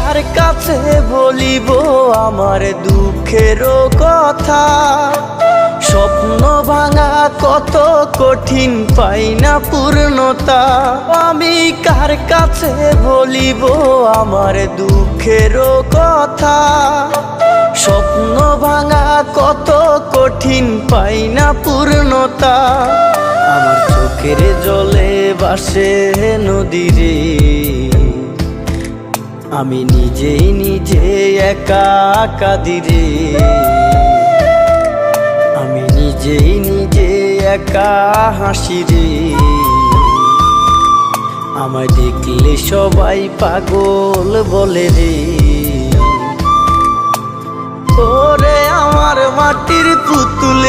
কার কাছে বলিব আমার দুঃখের কথা? স্বপ্ন ভাঙা কত কঠিন, পাই না পূর্ণতা। আমি কার কাছে বলিব আমার দুঃখের কথা? স্বপ্ন ভাঙা কত কঠিন, পাই না পূর্ণতা। আমার চোখের জলে ভাসে নদীরে, আমি নিজেই নিজে একা কাঁদিরে। আমি নিজেই নিজে একা হাসিরে। আমায় দেখলে সবাই পাগল বলে রে। ওরে আমার মাটির পুতুল